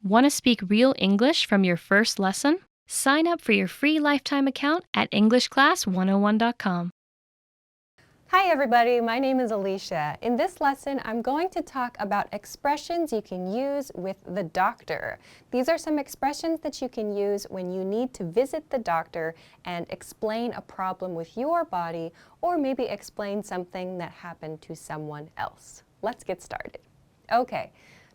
Want to speak real English from your first lesson? Sign up for your free lifetime account at EnglishClass101.com. Hi everybody, my name is Alicia. In this lesson, I'm going to talk about expressions you can use with the doctor. These are some expressions that you can use when you need to visit the doctor and explain a problem with your body, or maybe explain something that happened to someone else. Let's get started. Okay,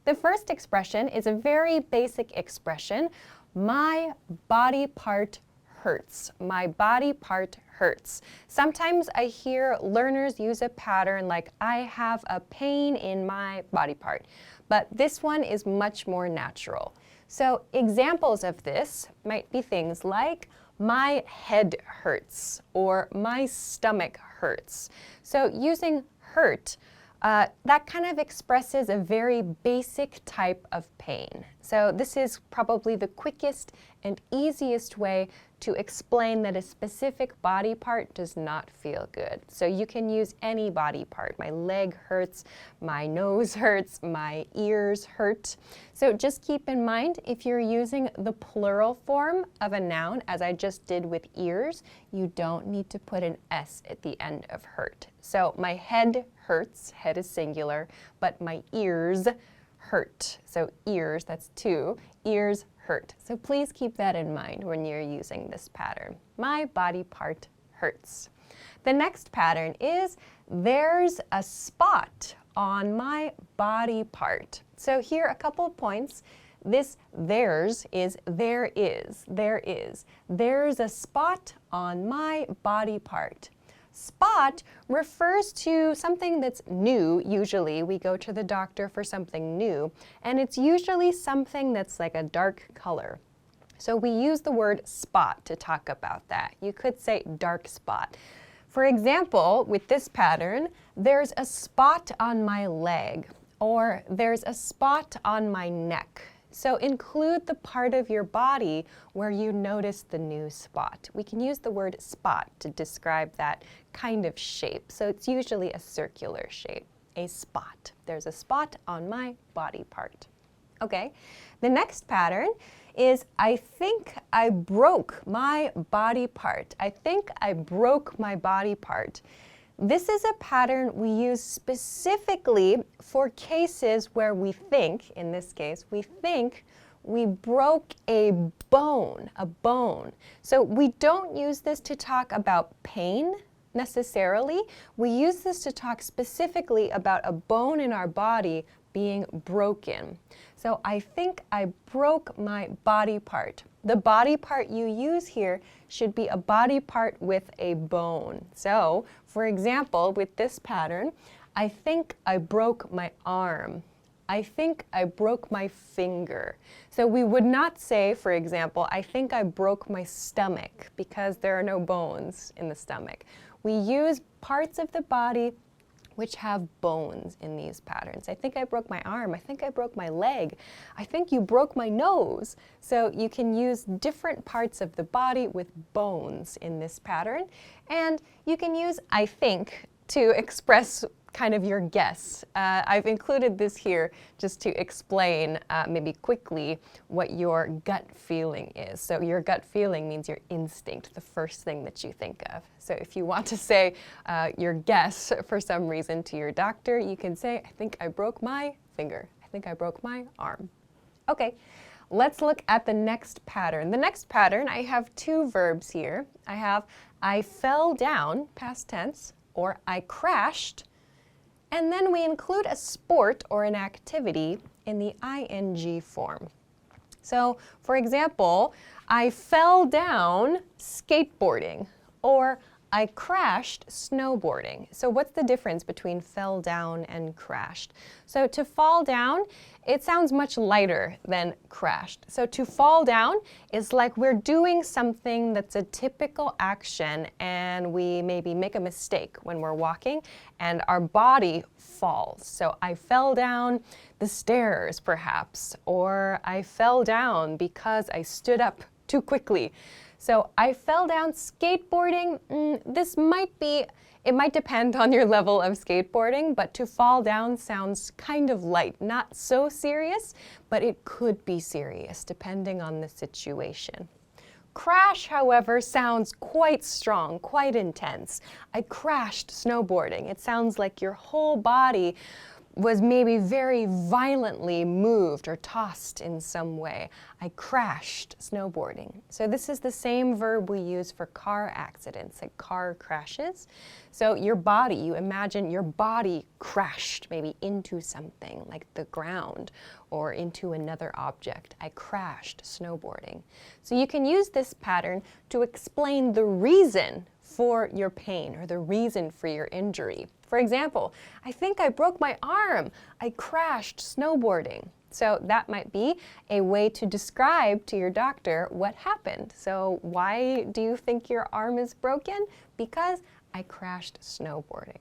the first expression is a very basic expression. My body part hurts. My body part hurts. Sometimes I hear learners use a pattern like, I have a pain in my body part. But this one is much more natural. So examples of this might be things like, my head hurts, or my stomach hurts. So using hurt, that kind of expresses a very basic type of pain. So this is probably the quickest and easiest way to explain that a specific body part does not feel good. So you can use any body part. My leg hurts, my nose hurts, my ears hurt. So just keep in mind, if you're using the plural form of a noun, as I just did with ears, you don't need to put an S at the end of hurt. So my head hurts, head is singular, but my ears hurt. So ears, that's two, ears hurt. So please keep that in mind when you're using this pattern. My body part hurts. The next pattern is, there's a spot on my body part. So here a couple of points. This there's is there is, there is. There's a spot on my body part. Spot refers to something that's new. Usually we go to the doctor for something new, and it's usually something that's like a dark color. So we use the word spot to talk about that. You could say dark spot. For example, with this pattern, there's a spot on my leg, or there's a spot on my neck. So include the part of your body where you notice the new spot. We can use the word spot to describe that kind of shape. So it's usually a circular shape, a spot. There's a spot on my body part. Okay, the next pattern is, I think I broke my body part. I think I broke my body part. This is a pattern we use specifically for cases where we think, in this case, we think we broke a bone, a bone. So we don't use this to talk about pain necessarily. We use this to talk specifically about a bone in our body being broken. So I think I broke my body part. The body part you use here should be a body part with a bone. So, for example, with this pattern, I think I broke my arm. I think I broke my finger. So we would not say, for example, I think I broke my stomach, because there are no bones in the stomach. We use parts of the body which have bones in these patterns. I think I broke my arm. I think I broke my leg. I think you broke my nose. So you can use different parts of the body with bones in this pattern. And you can use I think to express kind of your guess. I've included this here just to explain maybe quickly what your gut feeling is. So your gut feeling means your instinct, the first thing that you think of. So if you want to say your guess for some reason to your doctor, you can say, I think I broke my finger. I think I broke my arm. Okay, let's look at the next pattern. The next pattern, I have two verbs here. I have I fell down, past tense, or I crashed. And then we include a sport or an activity in the ing form. So, for example, I fell down skateboarding, or I crashed snowboarding. So what's the difference between fell down and crashed? So to fall down, it sounds much lighter than crashed. So to fall down is like we're doing something that's a typical action and we maybe make a mistake when we're walking and our body falls. So I fell down the stairs perhaps, or I fell down because I stood up too quickly. So I fell down skateboarding. This might be It might depend on your level of skateboarding, but to fall down sounds kind of light, not so serious, but it could be serious depending on the situation. Crash, however, sounds quite strong, quite intense. I crashed snowboarding. It sounds like your whole body was maybe very violently moved or tossed in some way. I crashed snowboarding. So this is the same verb we use for car accidents, like car crashes. So your body, you imagine your body crashed maybe into something like the ground or into another object. I crashed snowboarding. So you can use this pattern to explain the reason for your pain or the reason for your injury. For example, I think I broke my arm. I crashed snowboarding. So that might be a way to describe to your doctor what happened. So why do you think your arm is broken? Because I crashed snowboarding.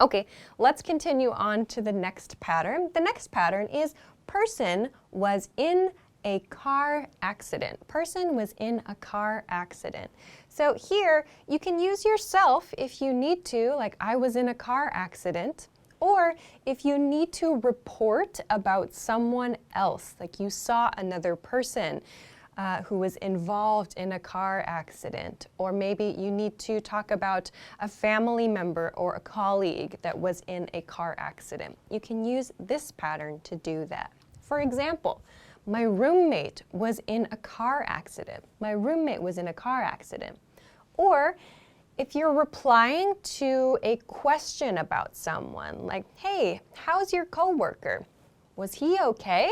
Okay, let's continue on to the next pattern. The next pattern is person was in a car accident. Person was in a car accident. So here, you can use yourself if you need to, like I was in a car accident, or if you need to report about someone else, like you saw another person who was involved in a car accident, or maybe you need to talk about a family member or a colleague that was in a car accident. You can use this pattern to do that. For example, my roommate was in a car accident. My roommate was in a car accident. Or if you're replying to a question about someone, like, hey, how's your coworker? Was he okay?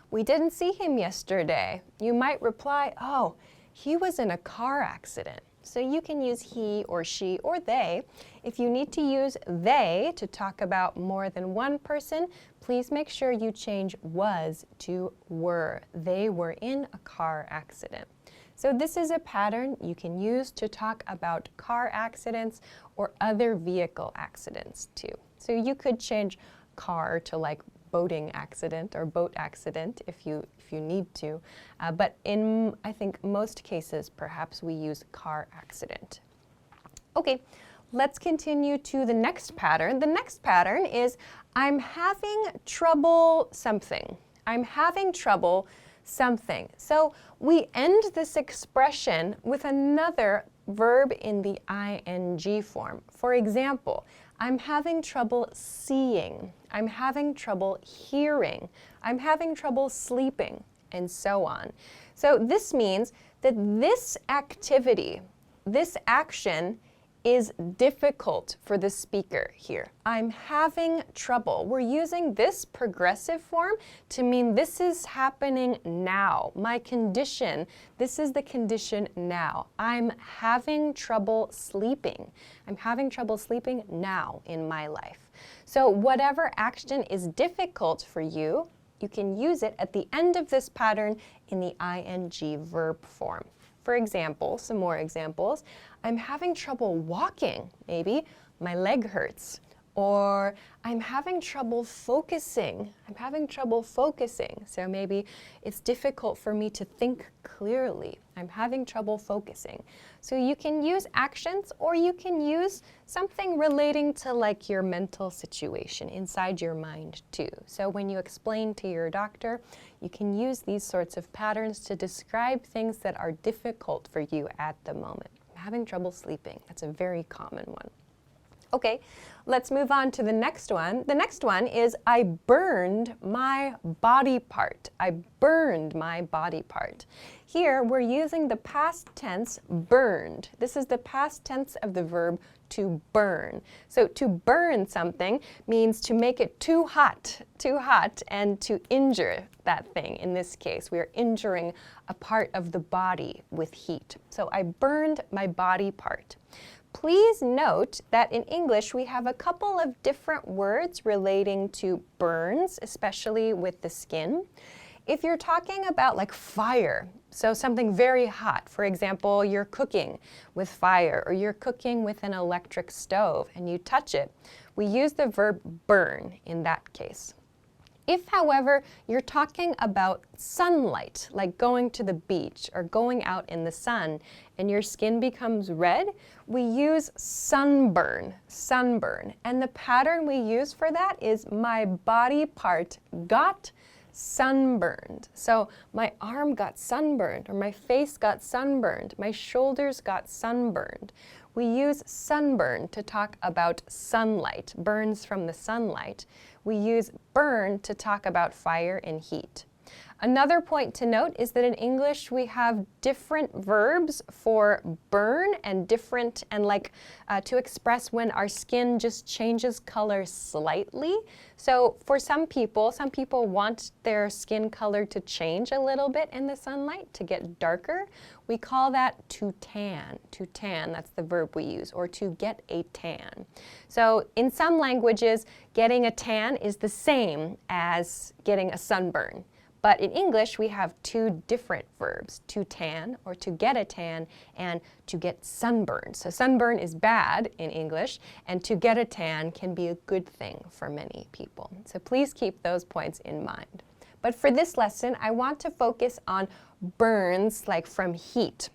We didn't see him yesterday. You might reply, oh, he was in a car accident. So you can use he or she or they. If you need to use they to talk about more than one person, please make sure you change was to were. They were in a car accident. So this is a pattern you can use to talk about car accidents or other vehicle accidents too. So you could change car to like boating accident or boat accident if you need to. But in, I think, most cases, perhaps we use car accident. Okay, let's continue to the next pattern. The next pattern is I'm having trouble something. I'm having trouble something. So we end this expression with another verb in the ing form. For example, I'm having trouble seeing. I'm having trouble hearing. I'm having trouble sleeping, and so on. So this means that this activity, this action, is difficult for the speaker here. I'm having trouble. We're using this progressive form to mean this is happening now. My condition, this is the condition now. I'm having trouble sleeping. I'm having trouble sleeping now in my life. So whatever action is difficult for you, you can use it at the end of this pattern in the ing verb form. For example, some more examples. I'm having trouble walking. Maybe my leg hurts. Or I'm having trouble focusing. I'm having trouble focusing. So maybe it's difficult for me to think clearly. I'm having trouble focusing. So you can use actions or you can use something relating to like your mental situation inside your mind too. So when you explain to your doctor, you can use these sorts of patterns to describe things that are difficult for you at the moment. I'm having trouble sleeping. That's a very common one. Okay, let's move on to the next one. The next one is I burned my body part. I burned my body part. Here we're using the past tense burned. This is the past tense of the verb to burn. So to burn something means to make it too hot, and to injure that thing. In this case, we are injuring a part of the body with heat. So I burned my body part. Please note that in English we have a couple of different words relating to burns, especially with the skin. If you're talking about like fire, so something very hot, for example, you're cooking with fire or you're cooking with an electric stove and you touch it, we use the verb burn in that case. If, however, you're talking about sunlight, like going to the beach or going out in the sun, and your skin becomes red, we use sunburn, sunburn. And the pattern we use for that is my body part got sunburned. So my arm got sunburned, or my face got sunburned, my shoulders got sunburned. We use sunburn to talk about sunlight, burns from the sunlight. We use burn to talk about fire and heat. Another point to note is that in English we have different verbs for burn and different, and to express when our skin just changes color slightly. So for some people want their skin color to change a little bit in the sunlight, to get darker. We call that to tan. To tan, that's the verb we use, or to get a tan. So in some languages, getting a tan is the same as getting a sunburn. But in English, we have two different verbs, to tan, or to get a tan, and to get sunburned. So sunburn is bad in English, and to get a tan can be a good thing for many people. So please keep those points in mind. But for this lesson, I want to focus on burns like from heat,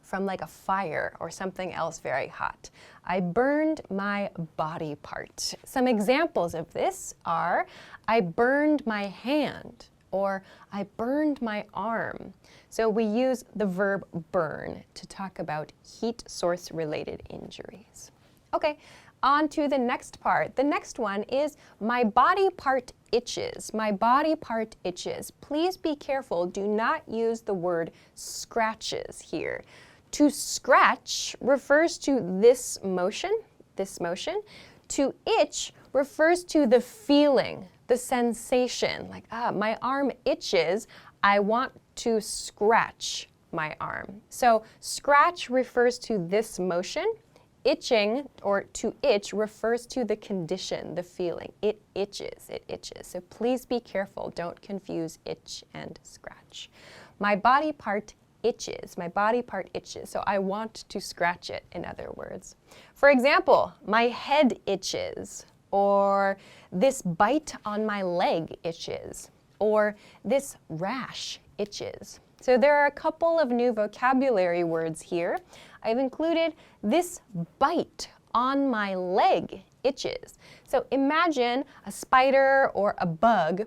from like a fire or something else very hot. I burned my body part. Some examples of this are, I burned my hand, or I burned my arm. So we use the verb burn to talk about heat source related injuries. Okay, on to the next part. The next one is my body part itches. My body part itches. Please be careful, do not use the word scratches here. To scratch refers to this motion, this motion. To itch refers to the feeling, the sensation, like, my arm itches, I want to scratch my arm. So scratch refers to this motion. Itching, or to itch, refers to the condition, the feeling. It itches, it itches. So please be careful, don't confuse itch and scratch. My body part itches, my body part itches, so I want to scratch it, in other words. For example, my head itches, or this bite on my leg itches, or this rash itches. So there are a couple of new vocabulary words here. I've included this bite on my leg itches. So imagine a spider or a bug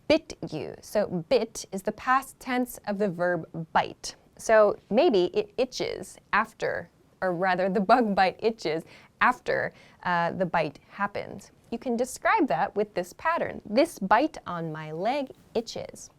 bit you. So bit is the past tense of the verb bite. So maybe it itches after, or rather the bug bite itches after the bite happens. You can describe that with this pattern. This bite on my leg itches.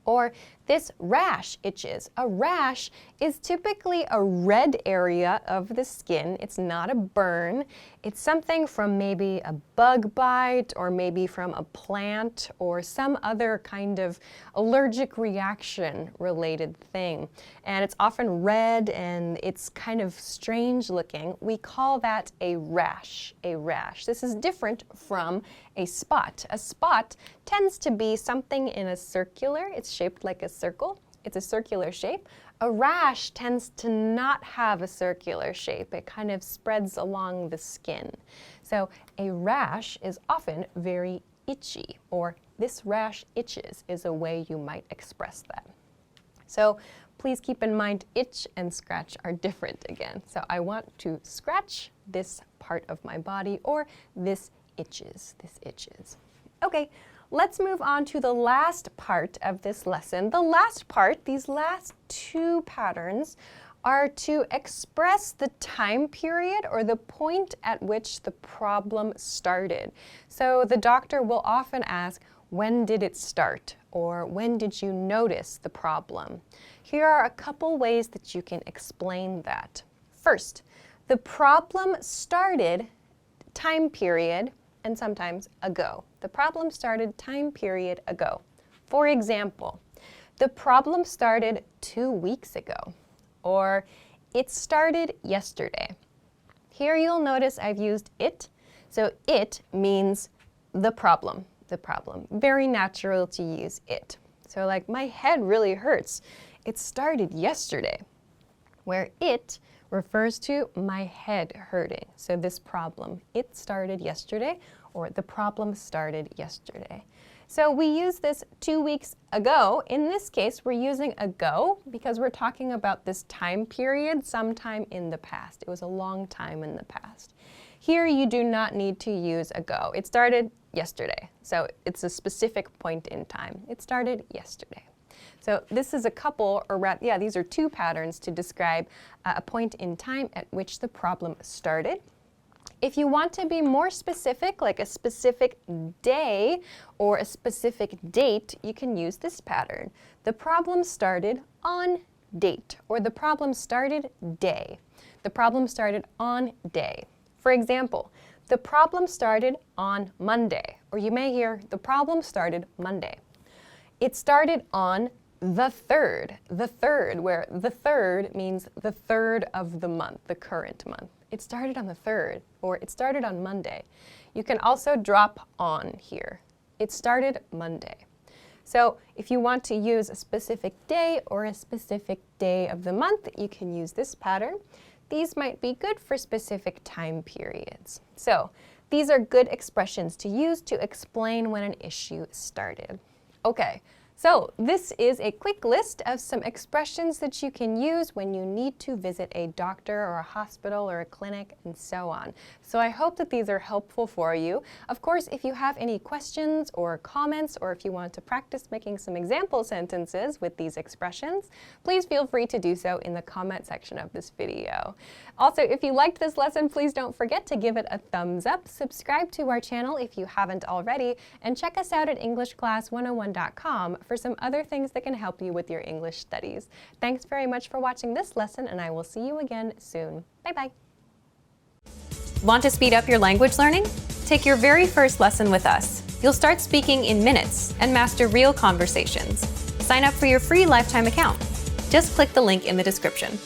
Or this rash itches. A rash is typically a red area of the skin. It's not a burn. It's something from maybe a bug bite, or maybe from a plant, or some other kind of allergic reaction related thing. And it's often red and it's kind of strange looking. We call that a rash, a rash. This is different from a spot. A spot tends to be something in a circular. It's shaped like a circle. It's a circular shape. A rash tends to not have a circular shape. It kind of spreads along the skin. So a rash is often very itchy, or this rash itches is a way you might express that. So please keep in mind itch and scratch are different again. So I want to scratch this part of my body, or this itches, this itches. Okay, let's move on to the last part of this lesson. The last part, these last two patterns, are to express the time period or the point at which the problem started. So the doctor will often ask, when did it start? Or when did you notice the problem? Here are a couple ways that you can explain that. First, the problem started time period, and sometimes ago. The problem started time period ago. For example, the problem started 2 weeks ago, or it started yesterday. Here you'll notice I've used it. So it means the problem, the problem. Very natural to use it. So like, my head really hurts. It started yesterday, where it refers to my head hurting. So this problem, it started yesterday, or the problem started yesterday. So we use this 2 weeks ago. In this case, we're using ago because we're talking about this time period sometime in the past. It was a long time in the past. Here you do not need to use ago. It started yesterday. So it's a specific point in time. It started yesterday. So this is a couple, or rather, yeah, these are two patterns to describe a point in time at which the problem started. If you want to be more specific, like a specific day or a specific date, you can use this pattern. The problem started on date, or the problem started day. The problem started on day. For example, the problem started on Monday, or you may hear the problem started Monday. It started on the third, where the third means the third of the month, the current month. It started on the 3rd, or it started on Monday. You can also drop on here. It started Monday. So if you want to use a specific day or a specific day of the month, you can use this pattern. These might be good for specific time periods. So these are good expressions to use to explain when an issue started. Okay. So this is a quick list of some expressions that you can use when you need to visit a doctor or a hospital or a clinic and so on. So I hope that these are helpful for you. Of course, if you have any questions or comments, or if you want to practice making some example sentences with these expressions, please feel free to do so in the comment section of this video. Also, if you liked this lesson, please don't forget to give it a thumbs up, subscribe to our channel if you haven't already, and check us out at EnglishClass101.com for some other things that can help you with your English studies. Thanks very much for watching this lesson, and I will see you again soon. Bye-bye. Want to speed up your language learning? Take your very first lesson with us. You'll start speaking in minutes and master real conversations. Sign up for your free lifetime account. Just click the link in the description.